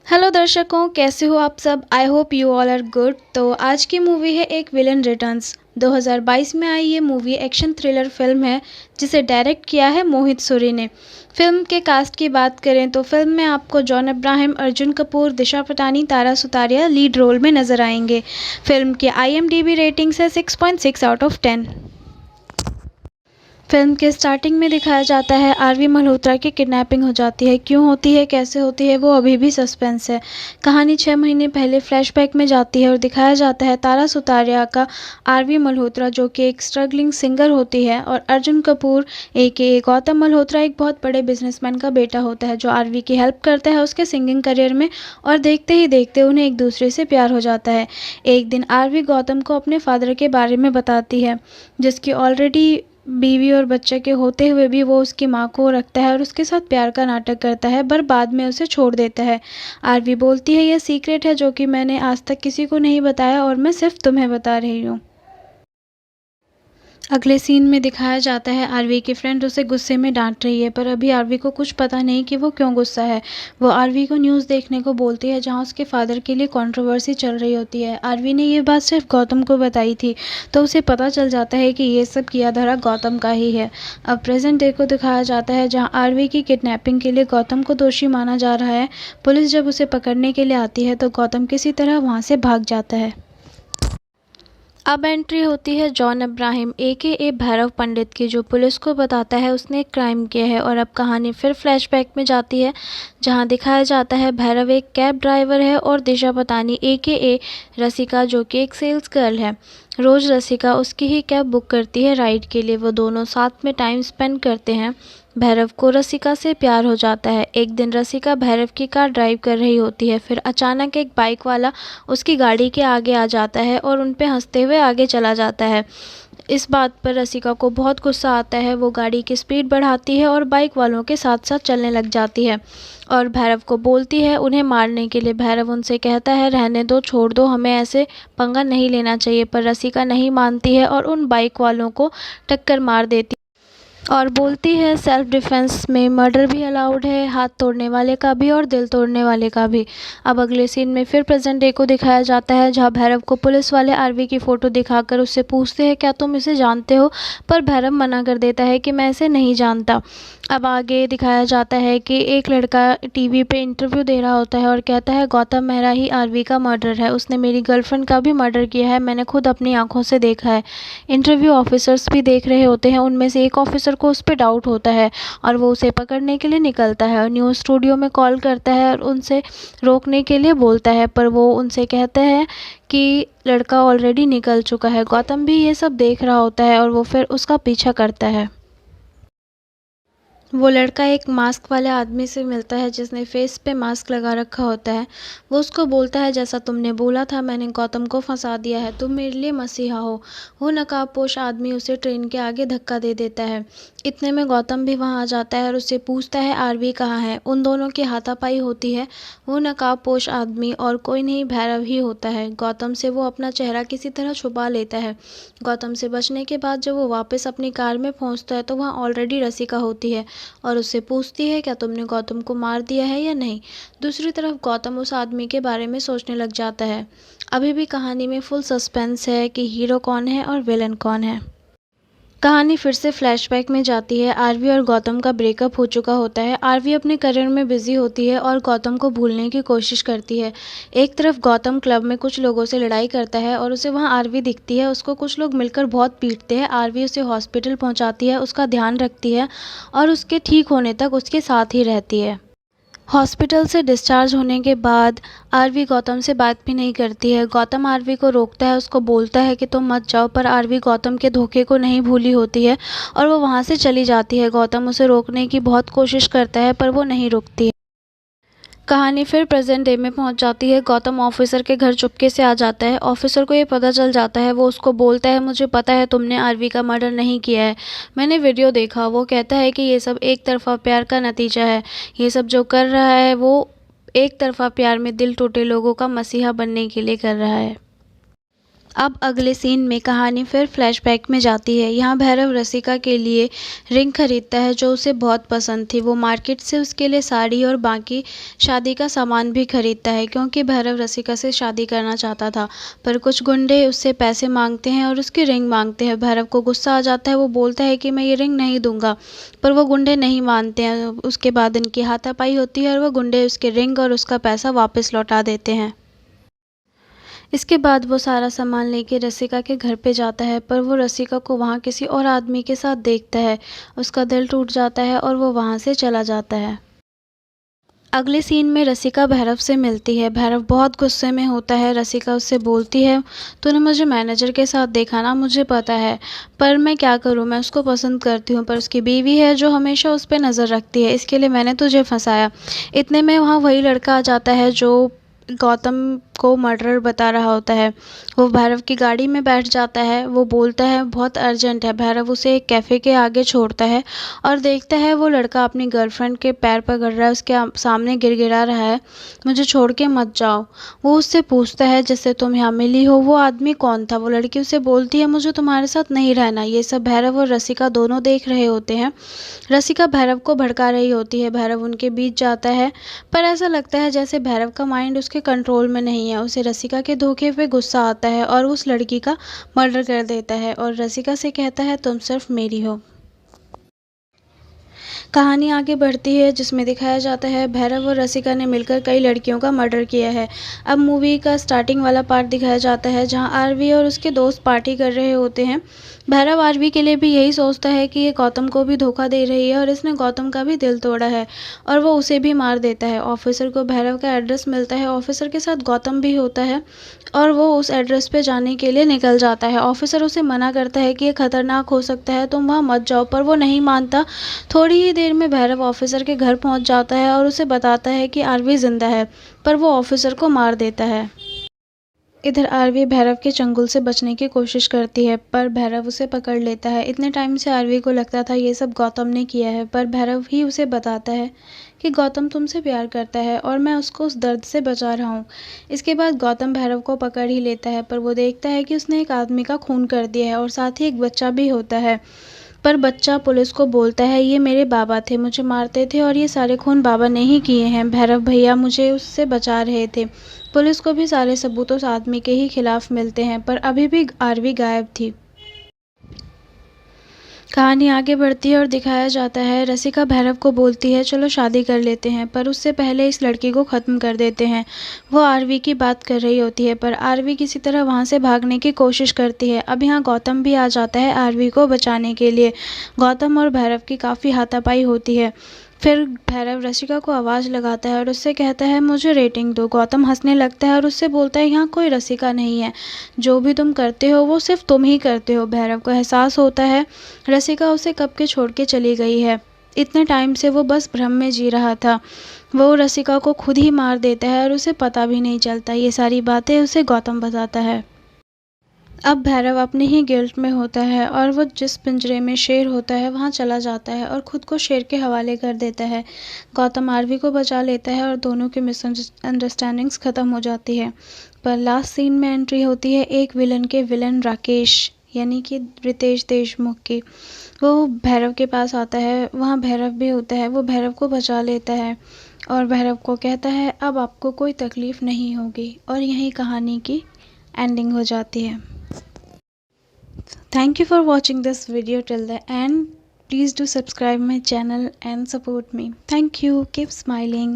Hello दर्शकों, कैसे हो आप सब। I hope you all are good. तो आज की मूवी है एक विलन रिटर्न्स। 2022 में आई ये मूवी एक्शन थ्रिलर फिल्म है जिसे डायरेक्ट किया है मोहित सूरी ने। फिल्म के कास्ट की बात करें तो फिल्म में आपको जॉन अब्राहम, अर्जुन कपूर, दिशा पटानी, तारा सुतारिया लीड रोल में नजर आएंगे। फिल्म की IMDb रेटिंग्स है 6.6 आउट ऑफ 10। फिल्म के स्टार्टिंग में दिखाया जाता है आरवी मल्होत्रा की किडनैपिंग हो जाती है। क्यों होती है, कैसे होती है, वो अभी भी सस्पेंस है। कहानी 6 महीने पहले फ्लैशबैक में जाती है और दिखाया जाता है तारा सुतारिया का आरवी मल्होत्रा जो कि एक स्ट्रगलिंग सिंगर होती है, और अर्जुन कपूर AKA गौतम मल्होत्रा एक बहुत बड़े बिजनेसमैन का बेटा होता है जो आरवी की हेल्प करता है उसके सिंगिंग करियर में। और देखते ही देखते उन्हें एक दूसरे से प्यार हो जाता है। एक दिन आरवी गौतम को अपने फादर के बारे में बताती है, जिसकी ऑलरेडी बीवी और बच्चे के होते हुए भी वो उसकी माँ को रखता है और उसके साथ प्यार का नाटक करता है, पर बाद में उसे छोड़ देता है। आरवी बोलती है, यह सीक्रेट है जो कि मैंने आज तक किसी को नहीं बताया और मैं सिर्फ तुम्हें बता रही हूँ। अगले सीन में दिखाया जाता है आरवी की फ्रेंड उसे गुस्से में डांट रही है, पर अभी आरवी को कुछ पता नहीं कि वो क्यों गुस्सा है। वो आरवी को न्यूज़ देखने को बोलती है जहां उसके फादर के लिए कंट्रोवर्सी चल रही होती है। आरवी ने ये बात सिर्फ गौतम को बताई थी, तो उसे पता चल जाता है कि ये सब किया धरा गौतम का ही है। अब प्रेजेंट डे को दिखाया जाता है जहाँ आरवी की किडनैपिंग के लिए गौतम को दोषी माना जा रहा है। पुलिस जब उसे पकड़ने के लिए आती है तो गौतम किसी तरह वहाँ से भाग जाता है। अब एंट्री होती है जॉन अब्राहम AKA भैरव पंडित की, जो पुलिस को बताता है उसने एक क्राइम किया है। और अब कहानी फिर फ्लैशबैक में जाती है जहां दिखाया जाता है भैरव एक कैब ड्राइवर है और दिशा पतानी AKA रसिका जो कि एक सेल्स गर्ल है। रोज़ रसिका उसकी ही कैब बुक करती है राइड के लिए। वो दोनों साथ में टाइम स्पेंड करते हैं। भैरव को रसिका से प्यार हो जाता है। एक दिन रसिका भैरव की कार ड्राइव कर रही होती है, फिर अचानक एक बाइक वाला उसकी गाड़ी के आगे आ जाता है और उन पे हंसते हुए आगे चला जाता है। इस बात पर रसिका को बहुत गुस्सा आता है। वो गाड़ी की स्पीड बढ़ाती है और बाइक वालों के साथ साथ चलने लग जाती है और भैरव को बोलती है उन्हें मारने के लिए। भैरव उनसे कहता है रहने दो, छोड़ दो, हमें ऐसे पंगा नहीं लेना चाहिए, पर रसिका नहीं मानती है और उन बाइक वालों को टक्कर मार देती और बोलती है सेल्फ डिफेंस में मर्डर भी अलाउड है, हाथ तोड़ने वाले का भी और दिल तोड़ने वाले का भी। अब अगले सीन में फिर प्रेजेंट डे को दिखाया जाता है जहां भैरव को पुलिस वाले आरवी की फ़ोटो दिखाकर उससे पूछते हैं क्या तुम इसे जानते हो, पर भैरव मना कर देता है कि मैं इसे नहीं जानता। अब आगे दिखाया जाता है कि एक लड़का टीवी पे इंटरव्यू दे रहा होता है और कहता है गौतम मेहरा ही आरवी का मर्डर है, उसने मेरी गर्लफ्रेंड का भी मर्डर किया है, मैंने खुद अपनी आंखों से देखा है। इंटरव्यू ऑफिसर्स भी देख रहे होते हैं। उनमें से एक ऑफिसर को उस पर डाउट होता है और वो उसे पकड़ने के लिए निकलता है और न्यूज़ स्टूडियो में कॉल करता है और उनसे रोकने के लिए बोलता है, पर वो उनसे कहता है कि लड़का ऑलरेडी निकल चुका है। गौतम भी ये सब देख रहा होता है और वो फिर उसका पीछा करता है। वो लड़का एक मास्क वाले आदमी से मिलता है जिसने फेस पे मास्क लगा रखा होता है। वो उसको बोलता है जैसा तुमने बोला था मैंने गौतम को फंसा दिया है, तुम मेरे लिए मसीहा हो। वो नकाबपोश आदमी उसे ट्रेन के आगे धक्का दे देता है। इतने में गौतम भी वहाँ आ जाता है और उससे पूछता है आरवी कहाँ है। उन दोनों की हाथापाई होती है। वो नकाबपोश आदमी और कोई नहीं भैरव ही होता है। गौतम से वो अपना चेहरा किसी तरह छुपा लेता है। गौतम से बचने के बाद जब वो वापस अपनी कार में पहुँचता है तो वहाँ ऑलरेडी रसिका होती है और उससे पूछती है क्या तुमने गौतम को मार दिया है या नहीं। दूसरी तरफ गौतम उस आदमी के बारे में सोचने लग जाता है। अभी भी कहानी में फुल सस्पेंस है कि हीरो कौन है और विलन कौन है। कहानी फिर से फ्लैशबैक में जाती है। आरवी और गौतम का ब्रेकअप हो चुका होता है। आरवी अपने करियर में बिजी होती है और गौतम को भूलने की कोशिश करती है। एक तरफ गौतम क्लब में कुछ लोगों से लड़ाई करता है और उसे वहां आरवी दिखती है। उसको कुछ लोग मिलकर बहुत पीटते हैं। आरवी उसे हॉस्पिटल पहुंचाती है, उसका ध्यान रखती है और उसके ठीक होने तक उसके साथ ही रहती है। हॉस्पिटल से डिस्चार्ज होने के बाद आरवी गौतम से बात भी नहीं करती है। गौतम आरवी को रोकता है, उसको बोलता है कि तुम मत जाओ, पर आरवी गौतम के धोखे को नहीं भूली होती है और वो वहाँ से चली जाती है। गौतम उसे रोकने की बहुत कोशिश करता है पर वो नहीं रुकती है। कहानी फिर प्रेजेंट डे में पहुंच जाती है। गौतम ऑफिसर के घर चुपके से आ जाता है। ऑफिसर को ये पता चल जाता है। वो उसको बोलता है मुझे पता है तुमने आरवी का मर्डर नहीं किया है, मैंने वीडियो देखा। वो कहता है कि ये सब एक तरफा प्यार का नतीजा है। ये सब जो कर रहा है वो एक तरफा प्यार में दिल टूटे लोगों का मसीहा बनने के लिए कर रहा है। अब अगले सीन में कहानी फिर फ्लैशबैक में जाती है। यहाँ भैरव रसिका के लिए रिंग खरीदता है जो उसे बहुत पसंद थी। वो मार्केट से उसके लिए साड़ी और बाकी शादी का सामान भी खरीदता है क्योंकि भैरव रसिका से शादी करना चाहता था। पर कुछ गुंडे उससे पैसे मांगते हैं और उसकी रिंग मांगते हैं। भैरव को गुस्सा आ जाता है। वो बोलता है कि मैं ये रिंग नहीं दूंगा, पर वो गुंडे नहीं मानते हैं। उसके बाद इनकी हाथापाई होती है और वो गुंडे उसके रिंग और उसका पैसा वापस लौटा देते हैं। इसके बाद वो सारा सामान लेके रसिका के घर पे जाता है, पर वो रसिका को वहाँ किसी और आदमी के साथ देखता है। उसका दिल टूट जाता है और वो वहाँ से चला जाता है। अगले सीन में रसिका भैरव से मिलती है। भैरव बहुत गुस्से में होता है। रसिका उससे बोलती है, तूने मुझे मैनेजर के साथ देखा ना, मुझे पता है, पर मैं क्या करूँ, मैं उसको पसंद करती हूँ, पर उसकी बीवी है जो हमेशा उस पर नज़र रखती है, इसके लिए मैंने तुझे फंसाया। इतने में वहाँ वही लड़का आ जाता है जो गौतम को मर्डरर बता रहा होता है। वो भैरव की गाड़ी में बैठ जाता है। वो बोलता है बहुत अर्जेंट है। भैरव उसे एक कैफ़े के आगे छोड़ता है और देखता है वो लड़का अपनी गर्लफ्रेंड के पैर पकड़ रहा है, उसके सामने गिड़गिड़ा रहा है, मुझे छोड़ के मत जाओ। वो उससे पूछता है जिससे तुम यहाँ मिली हो वो आदमी कौन था। वो लड़की उसे बोलती है मुझे तुम्हारे साथ नहीं रहना। ये सब भैरव और रसिका दोनों देख रहे होते हैं। रसिका भैरव को भड़का रही होती है। भैरव उनके बीच जाता है, पर ऐसा लगता है जैसे भैरव का माइंड उसके कंट्रोल में नहीं है। उसे रसिका के धोखे पे गुस्सा आता है और उस लड़की का मर्डर कर देता है और रसिका से कहता है तुम सिर्फ मेरी हो। कहानी आगे बढ़ती है जिसमें दिखाया जाता है भैरव और रसिका ने मिलकर कई लड़कियों का मर्डर किया है। अब मूवी का स्टार्टिंग वाला पार्ट दिखाया जाता है जहां आरवी और उसके दोस्त पार्टी कर रहे होते हैं। भैरव आरवी के लिए भी यही सोचता है कि ये गौतम को भी धोखा दे रही है और इसने गौतम का भी दिल तोड़ा है और वो उसे भी मार देता है। ऑफिसर को भैरव का एड्रेस मिलता है। ऑफिसर के साथ गौतम भी होता है और वो उस एड्रेस पे जाने के लिए निकल जाता है। ऑफिसर उसे मना करता है कि ये खतरनाक हो सकता है, तुम वहाँ मत जाओ, पर वो नहीं मानता। थोड़ी ही देर में भैरव ऑफिसर के घर पहुंच जाता है और उसे बताता है कि आरवी जिंदा है, पर वो ऑफिसर को मार देता है। इधर आरवी भैरव के चंगुल से बचने की कोशिश करती है, पर भैरव उसे पकड़ लेता है। इतने टाइम से आरवी को लगता था ये सब गौतम ने किया है, पर भैरव ही उसे बताता है कि गौतम तुमसे प्यार करता है और मैं उसको उस दर्द से बचा रहा हूँ। इसके बाद गौतम भैरव को पकड़ ही लेता है, पर वो देखता है कि उसने एक आदमी का खून कर दिया है और साथ ही एक बच्चा भी होता है। पर बच्चा पुलिस को बोलता है ये मेरे बाबा थे, मुझे मारते थे और ये सारे खून बाबा ने ही किए हैं। भैरव भैया मुझे उससे बचा रहे थे। पुलिस को भी सारे सबूत उस आदमी के ही खिलाफ मिलते हैं, पर अभी भी आरवी गायब थी। कहानी आगे बढ़ती है और दिखाया जाता है रसिका भैरव को बोलती है चलो शादी कर लेते हैं, पर उससे पहले इस लड़की को ख़त्म कर देते हैं। वो आरवी की बात कर रही होती है, पर आरवी किसी तरह वहाँ से भागने की कोशिश करती है। अब यहाँ गौतम भी आ जाता है आरवी को बचाने के लिए। गौतम और भैरव की काफ़ी हाथापाई होती है। फिर भैरव रसिका को आवाज़ लगाता है और उससे कहता है मुझे रेटिंग दो। गौतम हंसने लगता है और उससे बोलता है यहाँ कोई रसिका नहीं है, जो भी तुम करते हो वो सिर्फ तुम ही करते हो। भैरव को एहसास होता है रसिका उसे कब के छोड़ के चली गई है। इतने टाइम से वो बस भ्रम में जी रहा था। वो रसिका को खुद ही मार देता है और उसे पता भी नहीं चलता। ये सारी बातें उसे गौतम बताता है। अब भैरव अपने ही गिल्ट में होता है और वो जिस पिंजरे में शेर होता है वहाँ चला जाता है और खुद को शेर के हवाले कर देता है। गौतम आरवी को बचा लेता है और दोनों की मिसअंडरस्टैंडिंग्स ख़त्म हो जाती है। पर लास्ट सीन में एंट्री होती है एक विलन के विलन राकेश, यानी कि रितेश देशमुख की। वो भैरव के पास आता है, वहाँ भैरव भी होता है। वो भैरव को बचा लेता है और भैरव को कहता है अब आपको कोई तकलीफ़ नहीं होगी, और यही कहानी की एंडिंग हो जाती है। Thank you for watching this video till the end. Please do subscribe my channel and support me. Thank you. Keep smiling.